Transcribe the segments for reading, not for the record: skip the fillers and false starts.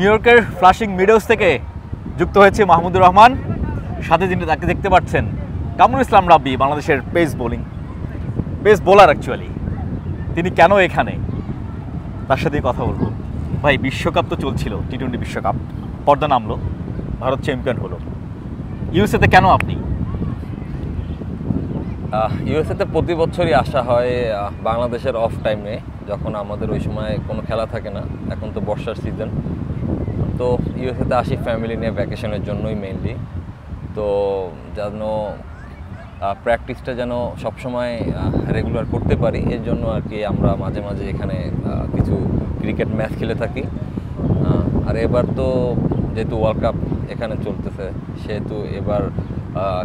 New ইয়র্কের flushing meadows থেকে যুক্ত হয়েছে মাহমুদুর রহমান, সাথে যিনি তাকে দেখতে পাচ্ছেন কামরুল ইসলাম রাব্বি, বাংলাদেশের পেস বোলার অ্যাকচুয়ালি। তিনি কেন এখানে, তার সাথে কথা বলবো। ভাই, বিশ্বকাপ তো চলছিল, টি-20 বিশ্বকাপ, পর্দা নামলো, ভারত চ্যাম্পিয়ন হলো, ইউএসএতে কেন আপনি? ইউএসএতে প্রতি বছরই আসা হয় বাংলাদেশের অফ টাইমে, যখন আমাদের ওই সময় কোনো খেলা থাকে না। এখন তো বর্ষার সিজন, তো ইউএসএতে আসি ফ্যামিলি নিয়ে ভ্যাকেশনের জন্যই মেইনলি। তো যেন প্র্যাকটিসটা যেন সবসময় রেগুলার করতে পারি, এর জন্য আর কি আমরা মাঝে মাঝে এখানে কিছু ক্রিকেট ম্যাচ খেলে থাকি। আর এবার তো যেহেতু ওয়ার্ল্ড কাপ এখানে চলতেছে, সেহেতু এবার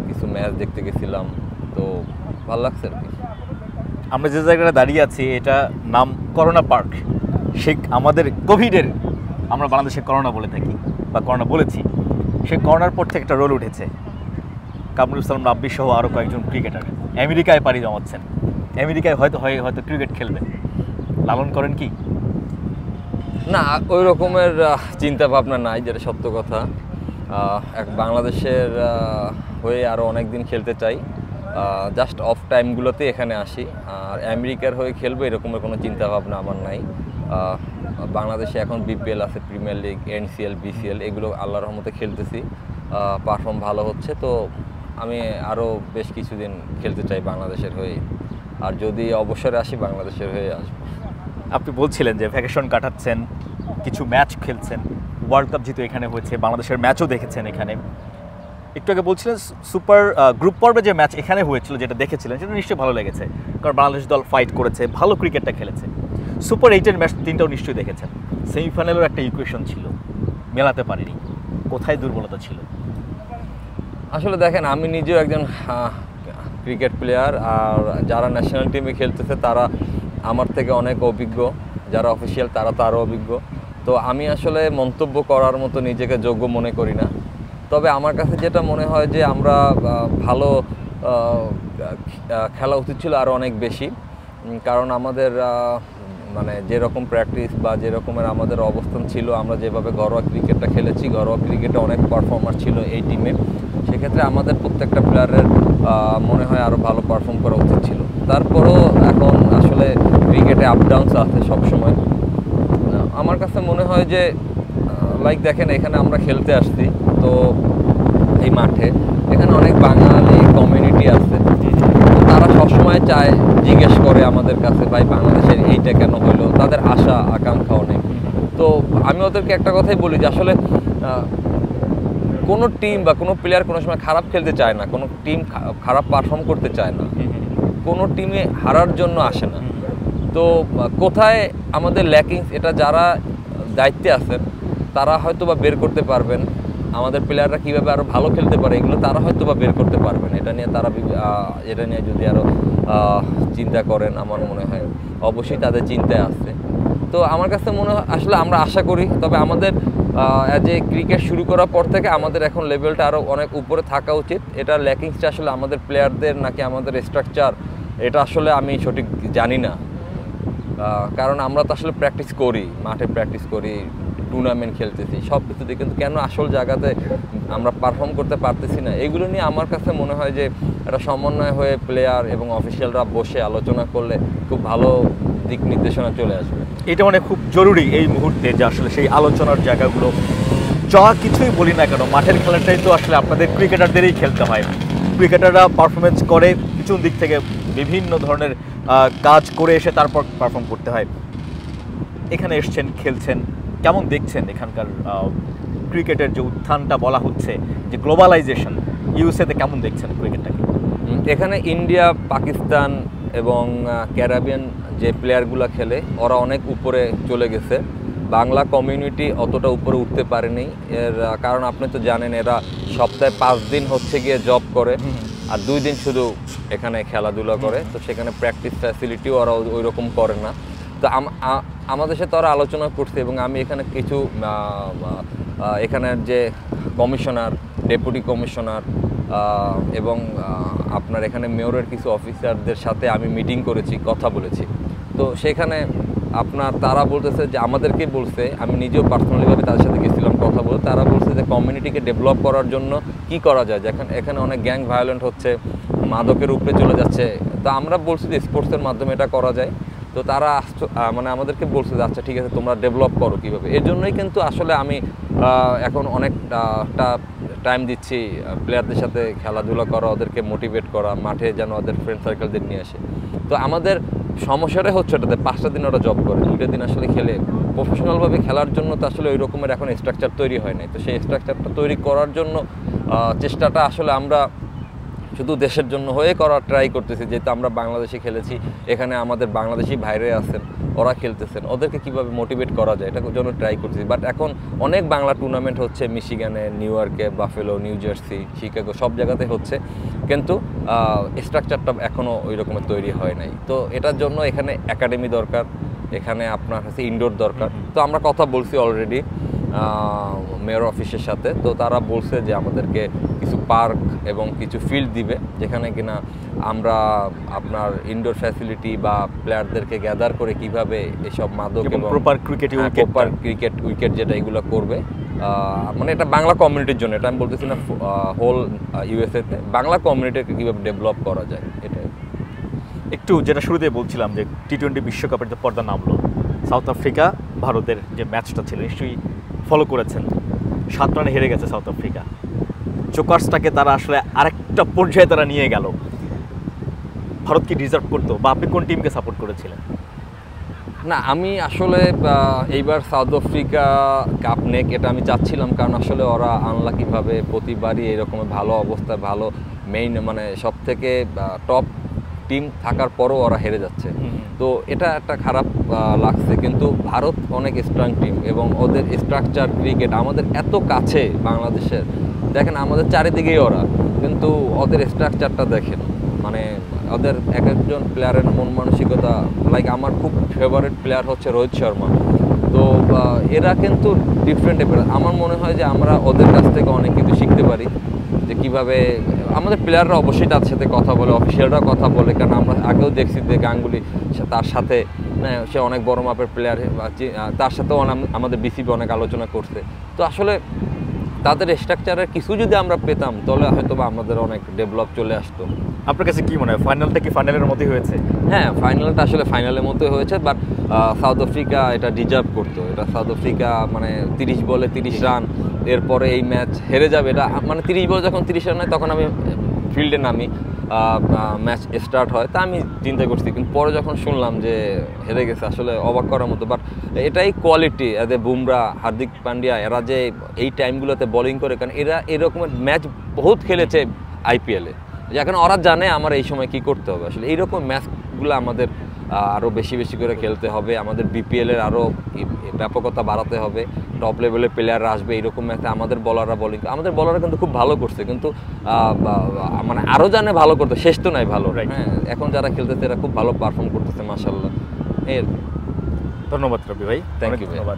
কিছু ম্যাচ দেখতে গেছিলাম, তো ভালো লাগছে আর কি। আমরা যে জায়গাটা দাঁড়িয়ে আছি, এটা নাম করোনা পার্ক। সে আমাদের কোভিডের, আমরা বাংলাদেশে করোনা বলে থাকি বা করোনা বলেছি, সেই করোনার পর থেকে একটা রোল উঠেছে। কামরুল ইসলাম রাব্বি সহ আরও কয়েকজন ক্রিকেটার আমেরিকায় পাড়ি জমাচ্ছেন। আমেরিকায় হয়তো ক্রিকেট খেলবেন, লালন করেন কি? না, ওই রকমের চিন্তা ভাবনা নাই, যেটা সত্য কথা। বাংলাদেশের হয়ে আরও অনেক দিন খেলতে চাই, জাস্ট অফ টাইমগুলোতে এখানে আসি। আর আমেরিকার হয়ে খেলবো এরকমের কোনো চিন্তা ভাবনা আমার নাই। বাংলাদেশে এখন বিপিএল আছে, প্রিমিয়ার লিগ, এনসিএল, বিসিএল, এগুলো আল্লাহর রহমতে খেলতেছি, পারফর্ম ভালো হচ্ছে। তো আমি আরও বেশ কিছুদিন খেলতে চাই বাংলাদেশের হয়ে, আর যদি অবসরে আসি বাংলাদেশের হয়ে আসবো। আপনি বলছিলেন যে ভ্যাকেশন কাটাচ্ছেন, কিছু ম্যাচ খেলছেন, ওয়ার্ল্ড কাপ যেহেতু এখানে হয়েছে, বাংলাদেশের ম্যাচও দেখেছেন এখানে। একটু আগে বলছিলেন সুপার গ্রুপ পর্বে যে ম্যাচ এখানে হয়েছিল, যেটা দেখেছিলেন, সেটা নিশ্চয়ই ভালো লেগেছে, কারণ বাংলাদেশ দল ফাইট করেছে, ভালো ক্রিকেটটা খেলেছে। সুপার 8-এর ম্যাচ 3টাও নিশ্চয়ই দেখেছেন। সেমিফাইনালের একটা ইকুয়েশন ছিল, মেলাতে পারিনি, কোথায় দুর্বলতা ছিল? আসলে দেখেন, আমি নিজেও একজন ক্রিকেট প্লেয়ার, আর যারা ন্যাশনাল টিমে খেলতেছে তারা আমার থেকে অনেক অভিজ্ঞ, যারা অফিসিয়াল তারা তো আরও অভিজ্ঞ। তো আমি আসলে মন্তব্য করার মতো নিজেকে যোগ্য মনে করি না। তবে আমার কাছে যেটা মনে হয় যে আমরা ভালো খেলা উচিত ছিল আরও অনেক বেশি, কারণ আমাদের মানে যেরকম প্র্যাকটিস বা যেরকমের আমাদের অবস্থান ছিল, আমরা যেভাবে ঘরোয়া ক্রিকেটটা খেলেছি, ঘরোয়া ক্রিকেটে অনেক পারফর্মার ছিল এই টিমে, সেক্ষেত্রে আমাদের প্রত্যেকটা প্লেয়ারের মনে হয় আরও ভালো পারফর্ম করা উচিত ছিল। তারপরও এখন আসলে ক্রিকেটে আপ ডাউনস আছে সবসময়। আমার কাছে মনে হয় যে লাইক দেখেন, এখানে আমরা খেলতে আসছি, তো এই মাঠে এখানে অনেক বাঙালি কমিউনিটি আছে, তারা সবসময় চায়, জিজ্ঞেস করে আমাদের কাছে, ভাই বাংলাদেশের এইটা কেন হইলো, তাদের আশা আকাঙ্ক্ষাও নেই। তো আমি ওদেরকে একটা কথাই বলি যে আসলে কোনো টিম বা কোনো প্লেয়ার কোনো সময় খারাপ খেলতে চায় না, কোনো টিম খারাপ পারফর্ম করতে চায় না, কোনো টিমে হারার জন্য আসে না। তো কোথায় আমাদের ল্যাকিংস, এটা যারা দায়িত্বে আছেন তারা হয়তো বা বের করতে পারবেন। আমাদের প্লেয়াররা কীভাবে আরও ভালো খেলতে পারে, এগুলো তারা হয়তো বা বের করতে পারবেন। এটা নিয়ে যদি আরও চিন্তা করেন, আমার মনে হয় অবশ্যই তাদের চিন্তায় আসছে। তো আমার কাছে মনে হয় আসলে আমরা আশা করি, তবে আমাদের অ্যাজ এ ক্রিকেট শুরু করার পর থেকে আমাদের এখন লেভেলটা আরও অনেক উপরে থাকা উচিত। এটা ল্যাকিংসটা আসলে আমাদের প্লেয়ারদের নাকি আমাদের স্ট্রাকচার, এটা আসলে আমি সঠিক জানি না, কারণ আমরা তো আসলে প্র্যাকটিস করি, মাঠে প্র্যাকটিস করি, টুর্নামেন্ট খেলতেছি, সব কিছুতে, কিন্তু কেন আসল জায়গাতে আমরা পারফর্ম করতে পারতেছি না, এগুলো নিয়ে আমার কাছে মনে হয় যে একটা সমন্বয় হয়ে প্লেয়ার এবং অফিসিয়ালরা বসে আলোচনা করলে খুব ভালো দিক নির্দেশনা চলে আসবে। এটা মানে খুব জরুরি এই মুহূর্তে, যে আসলে সেই আলোচনার জায়গাগুলো, যা কিছুই বলি না কেন, মাঠের খেলাটাই তো আসলে আপনাদের ক্রিকেটারদেরই খেলতে হয়। ক্রিকেটাররা পারফরমেন্স করে পিছন দিক থেকে বিভিন্ন ধরনের কাজ করে এসে তারপর পারফর্ম করতে হয়। এখানে এসছেন, খেলছেন, কেমন দেখছেন এখানকার ক্রিকেটের যে উত্থানটা বলা হচ্ছে, যে গ্লোবালাইজেশন, ইউএসএতে কেমন দেখছেন ক্রিকেটটাকে? এখানে ইন্ডিয়া, পাকিস্তান এবং ক্যারিবিয়ান যে প্লেয়ারগুলো খেলে, ওরা অনেক উপরে চলে গেছে। বাংলা কমিউনিটি অতটা উপরে উঠতে পারেনি। এর কারণ আপনি তো জানেন, এরা সপ্তাহে 5 দিন হচ্ছে গিয়ে জব করে, আর 2 দিন শুধু এখানে খেলাধুলা করে। তো সেখানে প্র্যাকটিস ফ্যাসিলিটিও ওরা ওই রকম করে না। তো আমাদের সাথে ওরা আলোচনা করছে, এবং আমি এখানে কিছু এখানের যে কমিশনার, ডেপুটি কমিশনার এবং আপনার এখানে মেয়রের কিছু অফিসারদের সাথে আমি মিটিং করেছি, কথা বলেছি। তো সেখানে আপনার তারা বলতেছে যে আমাদেরকে বলছে, আমি নিজেও পার্সোনালিভাবে তাদের সাথে গেছিলাম কথা বলে, তারা বলছে যে কমিউনিটিকে ডেভেলপ করার জন্য কি করা যায়, যেখানে এখানে অনেক গ্যাং ভায়োলেন্ট হচ্ছে, মাদকের উপরে চলে যাচ্ছে। তো আমরা বলছি যে স্পোর্টসের মাধ্যমে এটা করা যায়। তো তারা মানে আমাদেরকে বলছে যে আচ্ছা ঠিক আছে তোমরা ডেভেলপ করো কীভাবে। এর জন্যই কিন্তু আসলে আমি এখন অনেকটা টাইম দিচ্ছি প্লেয়ারদের সাথে খেলাধুলা করা, ওদেরকে মোটিভেট করা, মাঠে যেন ওদের ফ্রেন্ড সার্কেলদের নিয়ে আসে। তো আমাদের সমস্যাটাই হচ্ছে ওটাতে 5টা দিন ওরা জব করে, 2টা দিন আসলে খেলে। প্রফেশনালভাবে খেলার জন্য তো আসলে ওই রকমের এখন স্ট্রাকচার তৈরি হয় নাই। তো সেই স্ট্রাকচারটা তৈরি করার জন্য চেষ্টাটা আসলে আমরা শুধু দেশের জন্য হয়ে করার ট্রাই করতেছি, যেহেতু আমরা বাংলাদেশে খেলেছি, এখানে আমাদের বাংলাদেশি ভাইরে আছেন, ওরা খেলতেছেন, ওদেরকে কীভাবে মোটিভেট করা যায় এটার জন্য ট্রাই করতেছি। বাট এখন অনেক বাংলা টুর্নামেন্ট হচ্ছে মিশিগানে, নিউ ইয়র্কে, বাফেলো, নিউ জার্সি, শিকাগো, সব জায়গাতে হচ্ছে, কিন্তু স্ট্রাকচারটা এখনও ওই রকমের তৈরি হয় নাই। তো এটার জন্য এখানে একাডেমি দরকার, এখানে আপনার হচ্ছে ইনডোর দরকার। তো আমরা কথা বলছি অলরেডি মেয়র অফিসের সাথে। তো তারা বলছে যে আমাদেরকে কিছু পার্ক এবং কিছু ফিল্ড দিবে, যেখানে কিনা আমরা আপনার ইনডোর ফ্যাসিলিটি বা প্লেয়ারদেরকে গ্যাদার করে কিভাবে এসব মাদক এবং প্রপার ক্রিকেট উইকেট যেটা এগুলো করবে, মানে এটা বাংলা কমিউনিটির জন্য, এটা আমি বলতেছি না হোল ইউএসএতে বাংলা কমিউনিটিকে কীভাবে ডেভেলপ করা যায় এটাই। একটু যেটা শুরুতেই বলছিলাম যে টি-20 বিশ্বকাপের যে পর্দা নামলো, সাউথ আফ্রিকা ভারতের যে ম্যাচটা ছিল নিশ্চয়ই ফলো করেছেন। 7 রানে হেরে গেছে সাউথ আফ্রিকা। চোকার্সটাকে তারা আসলে আরেকটা পর্যায়ে তারা নিয়ে গেল। ভারত কি ডিজার্ভ করতো, বা আপনি কোন টিমকে সাপোর্ট করেছিলেন? না, আমি আসলে এইবার সাউথ আফ্রিকা কাপ নেক এটা আমি চাচ্ছিলাম, কারণ আসলে ওরা আনলাকিভাবে প্রতিবারই এরকমের ভালো অবস্থায়, ভালো মেইন মানে সব থেকে টপ টিম থাকার পরও ওরা হেরে যাচ্ছে। তো এটা একটা খারাপ লাগছে, কিন্তু ভারত অনেক স্ট্রং টিম এবং ওদের স্ট্রাকচার ক্রিকেট আমাদের এত কাছে বাংলাদেশের, দেখেন আমাদের চারিদিকেই ওরা, কিন্তু ওদের স্ট্রাকচারটা দেখেন, মানে ওদের এক একজন প্লেয়ারের মন মানসিকতা, লাইক আমার খুব ফেভারিট প্লেয়ার হচ্ছে রোহিত শর্মা। তো এরা কিন্তু ডিফারেন্ট টাইপের। আমার মনে হয় যে আমরা ওদের কাছ থেকে অনেক কিছু শিখতে পারি, যে কীভাবে আমাদের প্লেয়াররা অবশ্যই তার সাথে কথা বলে, অফিসিয়ালরা কথা বলে, কারণ আমরা আগেও দেখছি যে গাঙ্গুলি তার সাথে, সে অনেক বড় মাপের প্লেয়ার, তার সাথেও আমাদের বিসিবি অনেক আলোচনা করছে। তো আসলে তাদের স্ট্রাকচারের কিছু যদি আমরা পেতাম তাহলে হয়তো বা আমাদের অনেক ডেভেলপ চলে আসতো। আপনার কাছে কি মনে হয় ফাইনালটা কি ফাইনালের মতোই হয়েছে? হ্যাঁ, ফাইনালটা আসলে ফাইনালের মতোই হয়েছে, বাট সাউথ আফ্রিকা এটা ডিজার্ভ করতো। এটা সাউথ আফ্রিকা মানে 30 বলে 30 রান, এরপরে এই ম্যাচ হেরে যাবে, এটা মানে 30 বলে যখন 30 রান হয় তখন আমি ফিল্ডে নামি, ম্যাচ স্টার্ট হয়, তা আমি চিন্তা করছি, কিন্তু পরে যখন শুনলাম যে হেরে গেছে আসলে অবাক করার মতো। বাট এটাই কোয়ালিটি, এদের বুমরা, হার্দিক পান্ডিয়া, এরা যে এই টাইমগুলোতে বোলিং করে, কারণ এরা এরকমের ম্যাচ বহুত খেলেছে আইপিএলে, যেখানে ওরা জানে আমার এই সময় কি করতে হবে। আসলে এইরকম ম্যাচগুলো আমাদের আরও বেশি বেশি করে খেলতে হবে, আমাদের বিপিএলের আরও ব্যাপকতা বাড়াতে হবে, টপ লেভেলের প্লেয়াররা আসবে, এইরকম ম্যাচে আমাদের বলাররা বোলিং, আমাদের বলাররা কিন্তু খুব ভালো করছে, কিন্তু মানে আরও জানে ভালো করতে, শেষ তো নাই ভালো। হ্যাঁ, এখন যারা খেলতেছে এরা খুব ভালো পারফর্ম করতেছে মাশাআল্লাহ। ধন্যবাদ রবি ভাই, থ্যাংক ইউ। ধন্যবাদ।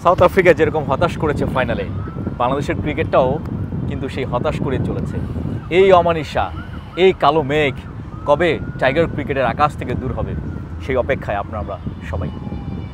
সাউথ আফ্রিকা যেরকম হতাশ করেছে ফাইনালে, বাংলাদেশের ক্রিকেটটাও কিন্তু সেই হতাশ করে চলেছে। এই অমানিসা, এই কালো মেঘ কবে টাইগার ক্রিকেটের আকাশ থেকে দূর হবে, সেই অপেক্ষায় আমরা সবাই।